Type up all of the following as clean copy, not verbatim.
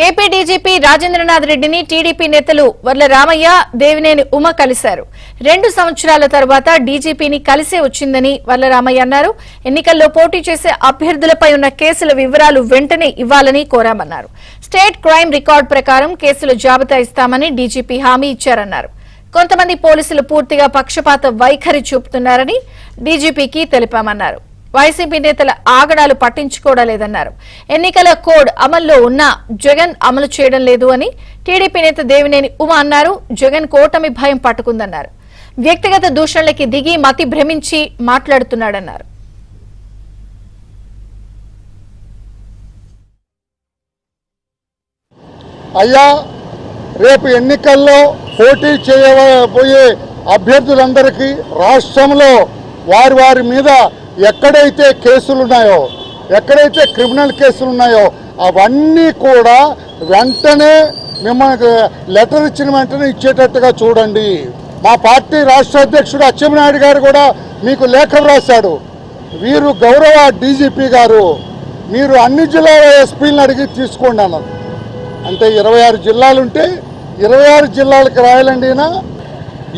AP DGP Rajendranath రెడ్డిని TDP నేతలు వర్ల రామయ్య, దేవినేని ఉమ కలిశారు. 2 సంవత్సరాల తర్వాత డీజీపీని కలిసే వచ్చిందని వర్ల రామయ్య అన్నారు. ఎన్నికల్లో పోటీ చేసే అభ్యర్థులపై ఉన్న కేసుల వివరాలు వెంటనే ఇవ్వాలని కోరామన్నారు. స్టేట్ క్రైమ్ రికార్డు ప్రకారం కేసుల జాబితా ఇస్తామని డీజీపీ హామీ ఇచ్చారన్నారు. కొంతమంది పోలీసులు పూర్తిగా పక్షపాత వైఖరి చూపుతున్నారని డీజీపీకి తెలిపామన్నారు. వైసీపీ నేతల ఆగడాలు పట్టించుకోవడం లేదన్నారు. ఎన్నికల కోడ్ అమల్లో ఉన్నా జగన్ అమలు చేయడం లేదు అని టీడీపీ నేత దేవినేని ఉమ అన్నారు. జగన్ కూటమి భయం పట్టుకుందన్నారు. వ్యక్తిగత దూషణలకి దిగి మతి భ్రమించి మాట్లాడుతున్నాడన్నారు. అయ్యా, రేపు ఎన్నికల్లో పోటీ చేయబోయే అభ్యర్థులందరికీ రాష్ట్రంలో వారి మీద ఎక్కడైతే కేసులున్నాయో, ఎక్కడైతే క్రిమినల్ కేసులున్నాయో అవన్నీ కూడా వెంటనే మిమ్మల్ని లెటర్ ఇచ్చిన వెంటనే ఇచ్చేటట్టుగా చూడండి. మా పార్టీ రాష్ట్ర అధ్యక్షుడు అచ్చెన్నాయుడు గారు కూడా మీకు లేఖలు రాశాడు. వీరు గౌరవ డీజీపీ గారు, మీరు అన్ని జిల్లాల ఎస్పీలను అడిగి తీసుకోండి అన్నారు. అంటే 26 జిల్లాలుంటే 26 జిల్లాలకు రాయాలండి.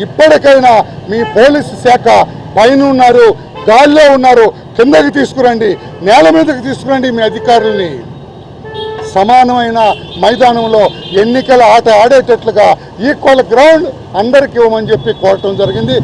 ఇప్పటికైనా మీ పోలీసు శాఖ పైన ఉన్నారు, గాల్లో ఉన్నారు, కిందకి తీసుకురండి, నేల మీదకి తీసుకురండి. మీ అధికారుల్ని సమానమైన మైదానంలో ఎన్నికల ఆట ఆడేటట్లుగా ఈక్వల్ గ్రౌండ్ అందరికీ ఇవ్వమని చెప్పి కోరటం జరిగింది.